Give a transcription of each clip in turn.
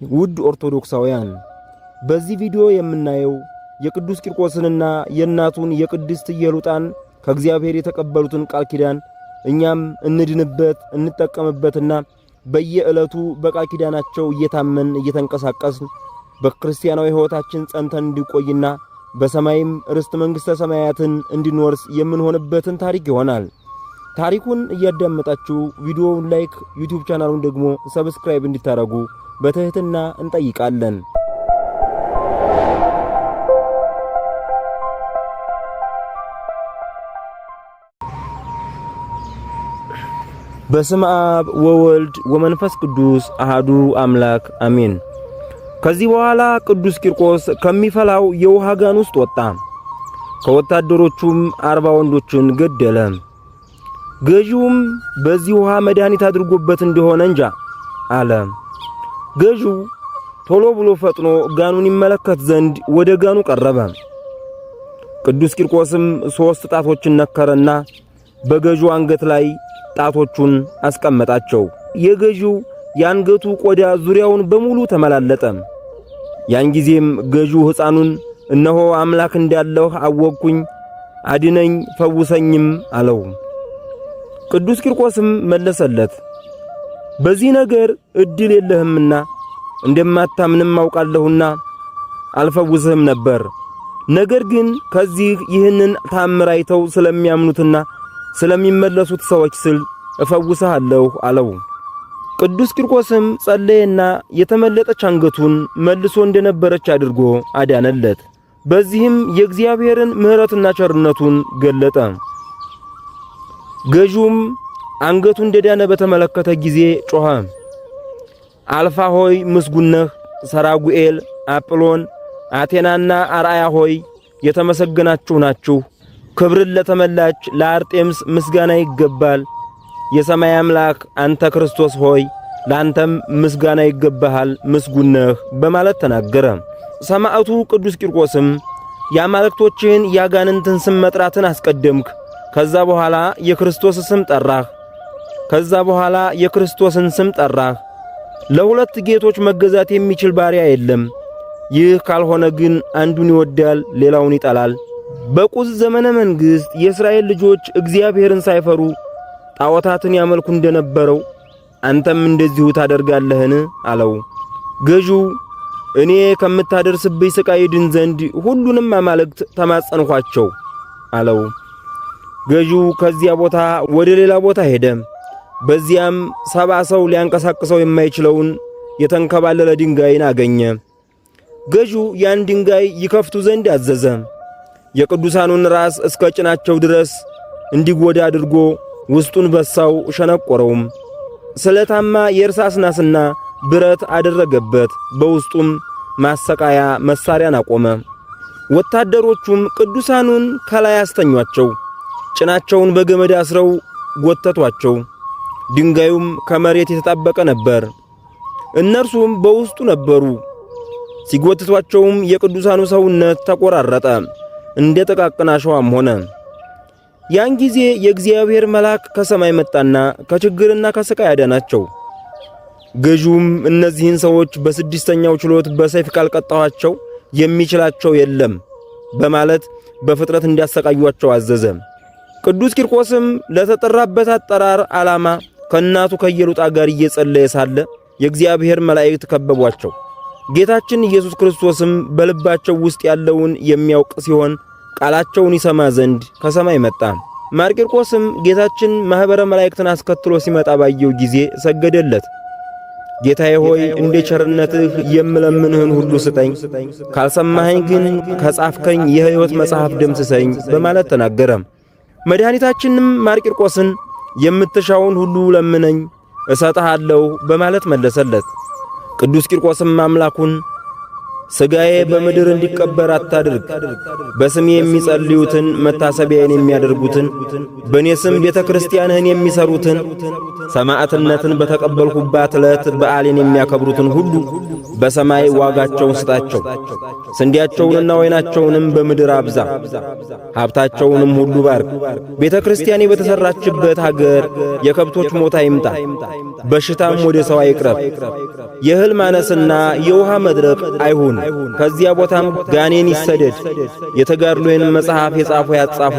ውድ ኦርቶዶክሳውያን በዚህ ቪዲዮ የምናየው የቅዱስ ቂርቆስንና የእናቱን የቅድስት ኢየሉጣን ከእግዚአብሔር የተቀበሉትን ቃል ኪዳን እኛም እንድንበት እንጠቀምበትና በየዕለቱ በቃል ኪዳናቸው እየታመን እየተንቀሳቀስን በክርስቲያናዊ ሕይወታችን ጸንተን እንዲቆይና በሰማይም ርስት መንግሥተ ሰማያትን እንድንወርስ የምንሆንበትን ታሪክ ይሆናል። ታሪኩን እያዳመጣችሁ ቪዲዮውን ላይክ፣ ዩቲዩብ ቻናሉን ደግሞ ሰብስክራይብ እንድታረጉ በትህትና እንጠይቃለን። በስመ አብ ወወልድ ወመንፈስ ቅዱስ አሃዱ አምላክ አሜን። ከዚህ በኋላ ቅዱስ ቂርቆስ ከሚፈላው የውሃ ጋን ውስጥ ወጣ። ከወታደሮቹም 40 ወንዶችን ገደለ። ገዢውም በዚህ ውሃ መድኃኒት አድርጎበት እንደሆነ እንጃ አለ። ገዢው ቶሎ ብሎ ፈጥኖ ጋኑን ይመለከት ዘንድ ወደ ጋኑ ቀረበ። ቅዱስ ቂርቆስም 3 ጣቶችን ነከረና በገዢው አንገት ላይ ጣቶቹን አስቀመጣቸው። የገዢው የአንገቱ ቆዳ ዙሪያውን በሙሉ ተመላለጠ። ያን ጊዜም ገዢው ሕፃኑን እነሆ አምላክ እንዳለህ አወቅኩኝ፣ አድነኝ ፈውሰኝም አለው። ቅዱስ ቂርቆስም መለሰለት፣ በዚህ ነገር ዕድል የለህምና እንደማታምንም አውቃለሁና አልፈውስህም ነበር። ነገር ግን ከዚህ ይህንን ተአምር አይተው ስለሚያምኑትና ስለሚመለሱት ሰዎች ስል እፈውስሃለሁ አለው። ቅዱስ ቂርቆስም ጸለየና የተመለጠች አንገቱን መልሶ እንደነበረች አድርጎ አዳነለት። በዚህም የእግዚአብሔርን ምሕረትና ቸርነቱን ገለጠ። ገዢውም አንገቱ እንደዳነ በተመለከተ ጊዜ ጮኸ፣ አልፋ ሆይ ምስጉን ነህ፣ ሰራጉኤል፣ አጵሎን፣ አቴናና አርአያ ሆይ የተመሰገናችሁ ናችሁ። ክብርን ለተመላች ለአርጤምስ ምስጋና ይገባል። የሰማይ አምላክ አንተ ክርስቶስ ሆይ ላንተም ምስጋና ይገባሃል፣ ምስጉን ነህ በማለት ተናገረ። ሰማዕቱ ቅዱስ ቂርቆስም የአማልክቶችን ያጋንንትን ስም መጥራትን አስቀደምክ፣ ከዛ በኋላ የክርስቶስ ስም ጠራህ። ከዛ በኋላ የክርስቶስን ስም ጠራህ። ለሁለት ጌቶች መገዛት የሚችል ባሪያ የለም። ይህ ካልሆነ ግን አንዱን ይወዳል፣ ሌላውን ይጠላል። በቁዝ ዘመነ መንግሥት የእስራኤል ልጆች እግዚአብሔርን ሳይፈሩ ጣዖታትን ያመልኩ እንደነበረው አንተም እንደዚሁ ታደርጋለህን? አለው። ገዢው እኔ ከምታደርስብኝ ሥቃይ ድን ዘንድ ሁሉንም አማልክት ተማጸንኋቸው አለው። ገዢው ከዚያ ቦታ ወደ ሌላ ቦታ ሄደ። በዚያም 70 ሰው ሊያንቀሳቅሰው የማይችለውን የተንከባለለ ድንጋይን አገኘ። ገዢው ያን ድንጋይ ይከፍቱ ዘንድ አዘዘ። የቅዱሳኑን ራስ እስከ ጭናቸው ድረስ እንዲጎዳ አድርጎ ውስጡን በሳው ሸነቆረውም። ስለታማ የእርሳስ ናስና ብረት አደረገበት። በውስጡም ማሰቃያ መሳሪያን አቆመ። ወታደሮቹም ቅዱሳኑን ከላይ አስተኟቸው። ጭናቸውን በገመድ አስረው ጎተቷቸው። ድንጋዩም ከመሬት የተጣበቀ ነበር። እነርሱም በውስጡ ነበሩ። ሲጎትቷቸውም የቅዱሳኑ ሰውነት ተቆራረጠ፣ እንደ ጥቃቅን አሸዋም ሆነ። ያን ጊዜ የእግዚአብሔር መልአክ ከሰማይ መጣና ከችግርና ከስቃይ አዳናቸው። ገዢውም እነዚህን ሰዎች በስድስተኛው ችሎት በሰይፍ ካልቀጣኋቸው የሚችላቸው የለም በማለት በፍጥረት እንዲያሰቃዩአቸው አዘዘ። ቅዱስ ቂርቆስም ለተጠራበት አጠራር ዓላማ ከእናቱ ከኢየሉጣ ጋር እየጸለየ ሳለ የእግዚአብሔር መላእክት ከበቧቸው። ጌታችን ኢየሱስ ክርስቶስም በልባቸው ውስጥ ያለውን የሚያውቅ ሲሆን ቃላቸውን ይሰማ ዘንድ ከሰማይ መጣ። ማርቂርቆስም ጌታችን ማኅበረ መላእክትን አስከትሎ ሲመጣ ባየው ጊዜ ሰገደለት። ጌታዬ ሆይ እንደ ቸርነትህ የምለምንህን ሁሉ ስጠኝ፣ ካልሰማኸኝ ግን ከጻፍከኝ የሕይወት መጽሐፍ ደምስሰኝ በማለት ተናገረ። መድኃኒታችንም ማርቂርቆስን የምትሻውን ሁሉ ለምነኝ እሰጥሃለሁ በማለት መለሰለት። ቅዱስ ቂርቆስም አምላኩን ሥጋዬ በምድር እንዲቀበር አታድርግ። በስሜ የሚጸልዩትን መታሰቢያዬን የሚያደርጉትን በእኔ ስም ቤተ ክርስቲያንህን የሚሠሩትን ሰማዕትነትን በተቀበልሁባት ዕለት በዓሌን የሚያከብሩትን ሁሉ በሰማይ ዋጋቸውን ስጣቸው። ስንዴያቸውንና ወይናቸውንም በምድር አብዛ፣ ሀብታቸውንም ሁሉ ባርክ። ቤተ ክርስቲያኔ በተሠራችበት አገር የከብቶች ሞት አይምጣ፣ በሽታም ወደ ሰው አይቅረብ። የእህል ማነስና የውሃ መድረቅ አይሁን። ከዚያ ቦታም ጋኔን ይሰደድ። የተጋድሎዬን መጽሐፍ የጻፉ ያጻፉ፣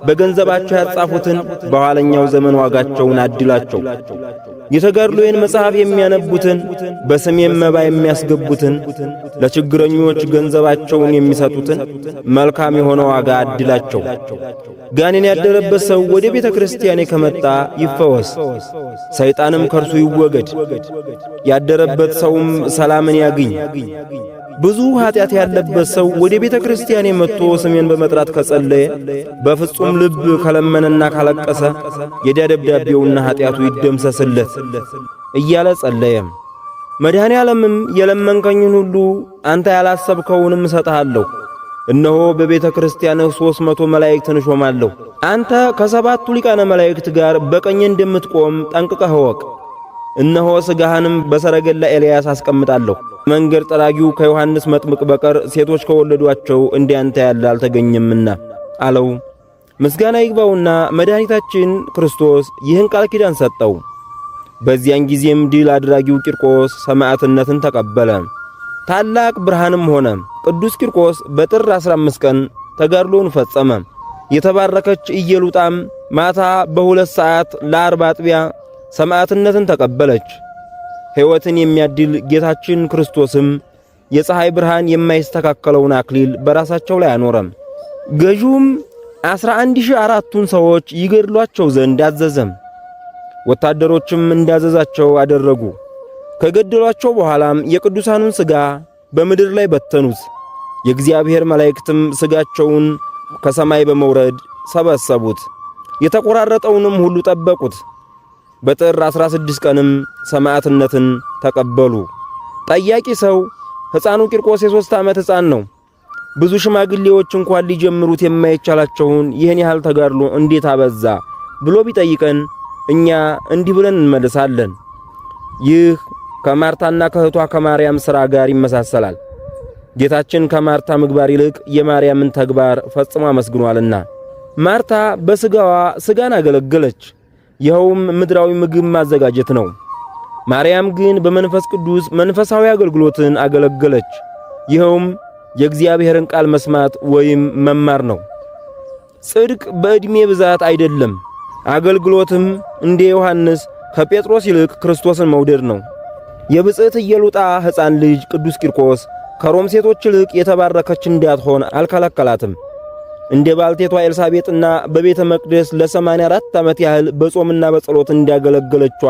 በገንዘባቸው ያጻፉትን በኋለኛው ዘመን ዋጋቸውን አድላቸው። የተጋድሎዬን መጽሐፍ የሚያነቡትን በስሜም መባ የሚያስገቡትን ለችግረኞች ገንዘባቸውን የሚሰጡትን መልካም የሆነ ዋጋ አድላቸው። ጋኔን ያደረበት ሰው ወደ ቤተ ክርስቲያኔ ከመጣ ይፈወስ፣ ሰይጣንም ከርሱ ይወገድ። ያደረበት ሰውም ሰላምን ያግኝ። ብዙ ኃጢአት ያለበት ሰው ወደ ቤተ ክርስቲያኔ መጥቶ ስሜን በመጥራት ከጸለየ፣ በፍጹም ልብ ከለመነና ካለቀሰ የዕዳ ደብዳቤውና ኃጢአቱ ይደምሰስለት እያለ ጸለየም። መድኃኔ ዓለምም የለመንከኝን ሁሉ አንተ ያላሰብከውንም እሰጥሃለሁ፣ እነሆ በቤተ ክርስቲያንህ 300 መላእክትን እሾማለሁ። አንተ ከሰባቱ ሊቃነ መላእክት ጋር በቀኝ እንደምትቆም ጠንቅቀህ እወቅ። እነሆ ሥጋህንም በሰረገላ ኤልያስ አስቀምጣለሁ። መንገድ ጠራጊው ከዮሐንስ መጥምቅ በቀር ሴቶች ከወለዷቸው እንዲያንተ ያለ አልተገኘምና አለው። ምስጋና ይግባውና መድኃኒታችን ክርስቶስ ይህን ቃል ኪዳን ሰጠው። በዚያን ጊዜም ድል አድራጊው ቂርቆስ ሰማዕትነትን ተቀበለ። ታላቅ ብርሃንም ሆነ። ቅዱስ ቂርቆስ በጥር 15 ቀን ተጋድሎውን ፈጸመ። የተባረከች ኢየሉጣም ማታ በ2 ሰዓት ለ40 አጥቢያ ሰማዕትነትን ተቀበለች። ሕይወትን የሚያድል ጌታችን ክርስቶስም የፀሐይ ብርሃን የማይስተካከለውን አክሊል በራሳቸው ላይ አኖረም። ገዢውም 11,400ቱን ሰዎች ይገድሏቸው ዘንድ አዘዘም። ወታደሮችም እንዳዘዛቸው አደረጉ። ከገደሏቸው በኋላም የቅዱሳኑን ሥጋ በምድር ላይ በተኑት። የእግዚአብሔር መላእክትም ሥጋቸውን ከሰማይ በመውረድ ሰበሰቡት፣ የተቆራረጠውንም ሁሉ ጠበቁት። በጥር 16 ቀንም ሰማዕትነትን ተቀበሉ። ጠያቂ ሰው ሕፃኑ ቂርቆስ የ3 ዓመት ሕፃን ነው። ብዙ ሽማግሌዎች እንኳን ሊጀምሩት የማይቻላቸውን ይህን ያህል ተጋድሎ እንዴት አበዛ ብሎ ቢጠይቀን እኛ እንዲህ ብለን እንመልሳለን። ይህ ከማርታና ከእህቷ ከማርያም ሥራ ጋር ይመሳሰላል። ጌታችን ከማርታ ምግባር ይልቅ የማርያምን ተግባር ፈጽሞ አመስግኗልና። ማርታ በሥጋዋ ሥጋን አገለገለች፣ ይኸውም ምድራዊ ምግብ ማዘጋጀት ነው። ማርያም ግን በመንፈስ ቅዱስ መንፈሳዊ አገልግሎትን አገለገለች፣ ይኸውም የእግዚአብሔርን ቃል መስማት ወይም መማር ነው። ጽድቅ በዕድሜ ብዛት አይደለም፣ አገልግሎትም እንደ ዮሐንስ ከጴጥሮስ ይልቅ ክርስቶስን መውደድ ነው። የብጽዕት ኢየሉጣ ሕፃን ልጅ ቅዱስ ቂርቆስ ከሮም ሴቶች ይልቅ የተባረከች እንዳትሆን አልከለከላትም። እንደ ባልቴቷ ኤልሳቤጥና በቤተ መቅደስ ለ84 ዓመት ያህል በጾምና በጸሎት እንዳገለገለቿ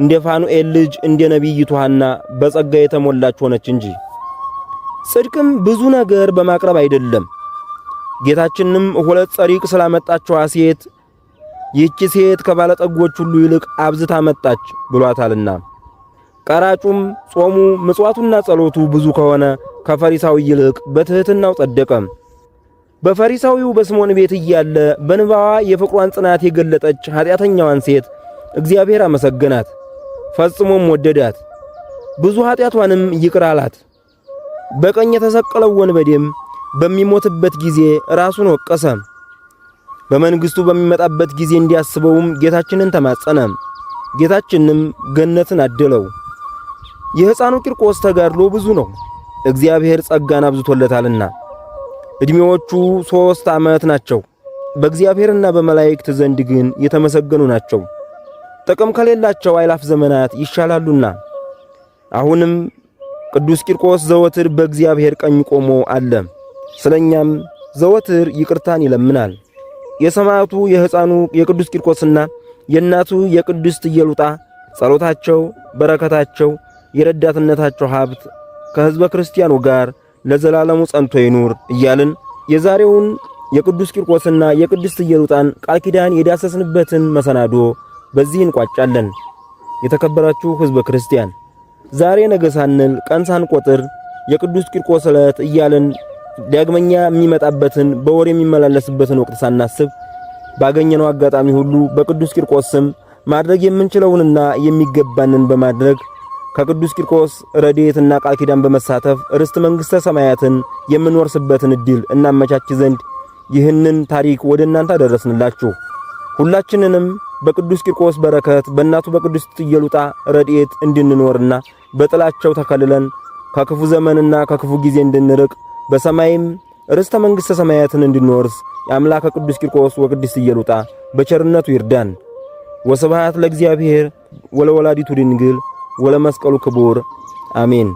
እንደ ፋኑኤል ልጅ እንደ ነቢይቱ ሐና በጸጋ የተሞላች ሆነች እንጂ። ጽድቅም ብዙ ነገር በማቅረብ አይደለም። ጌታችንም 2 ጸሪቅ ስላመጣችዋ ሴት ይህች ሴት ከባለጠጎች ሁሉ ይልቅ አብዝታ መጣች ብሏታልና። ቀራጩም ጾሙ ምጽዋቱና ጸሎቱ ብዙ ከሆነ ከፈሪሳዊ ይልቅ በትሕትናው ጸደቀ። በፈሪሳዊው በስምዖን ቤት እያለ በንባዋ የፍቅሯን ጽናት የገለጠች ኃጢአተኛዋን ሴት እግዚአብሔር አመሰገናት፣ ፈጽሞም ወደዳት፣ ብዙ ኃጢአቷንም ይቅር አላት። በቀኝ የተሰቀለው ወንበዴም በሚሞትበት ጊዜ ራሱን ወቀሰ። በመንግሥቱ በሚመጣበት ጊዜ እንዲያስበውም ጌታችንን ተማጸነ። ጌታችንም ገነትን አደለው። የሕፃኑ ቂርቆስ ተጋድሎ ብዙ ነው፣ እግዚአብሔር ጸጋን አብዝቶለታልና። ዕድሜዎቹ 3 ዓመት ናቸው፣ በእግዚአብሔርና በመላእክት ዘንድ ግን የተመሰገኑ ናቸው። ጥቅም ከሌላቸው አእላፍ ዘመናት ይሻላሉና። አሁንም ቅዱስ ቂርቆስ ዘወትር በእግዚአብሔር ቀኝ ቆሞ አለ፣ ስለኛም ዘወትር ይቅርታን ይለምናል። የሰማዕቱ የሕፃኑ የቅዱስ ቂርቆስና የእናቱ የቅድስት ኢየሉጣ ጸሎታቸው፣ በረከታቸው፣ የረዳትነታቸው ሀብት ከሕዝበ ክርስቲያኑ ጋር ለዘላለሙ ጸንቶ ይኑር እያልን የዛሬውን የቅዱስ ቂርቆስና የቅድስት ኢየሉጣን ቃል ኪዳን የዳሰስንበትን መሰናዶ በዚህ እንቋጫለን። የተከበራችሁ ሕዝበ ክርስቲያን ዛሬ ነገ ሳንል ቀን ሳንቆጥር የቅዱስ ቂርቆስ ዕለት እያልን ዳግመኛ የሚመጣበትን በወር የሚመላለስበትን ወቅት ሳናስብ ባገኘነው አጋጣሚ ሁሉ በቅዱስ ቂርቆስ ስም ማድረግ የምንችለውንና የሚገባንን በማድረግ ከቅዱስ ቂርቆስ ረድኤትና ቃል ኪዳን በመሳተፍ ርስት መንግሥተ ሰማያትን የምንወርስበትን ዕድል እናመቻች ዘንድ ይህንን ታሪክ ወደ እናንተ አደረስንላችሁ። ሁላችንንም በቅዱስ ቂርቆስ በረከት በእናቱ በቅድስት ኢየሉጣ ረድኤት እንድንኖርና በጥላቸው ተከልለን ከክፉ ዘመንና ከክፉ ጊዜ እንድንርቅ በሰማይም ርስተ መንግሥተ ሰማያትን እንድንወርስ የአምላከ ቅዱስ ቂርቆስ ወቅድስት ኢየሉጣ በቸርነቱ ይርዳን። ወስብሐት ለእግዚአብሔር ወለወላዲቱ ድንግል ወለመስቀሉ ክቡር አሜን።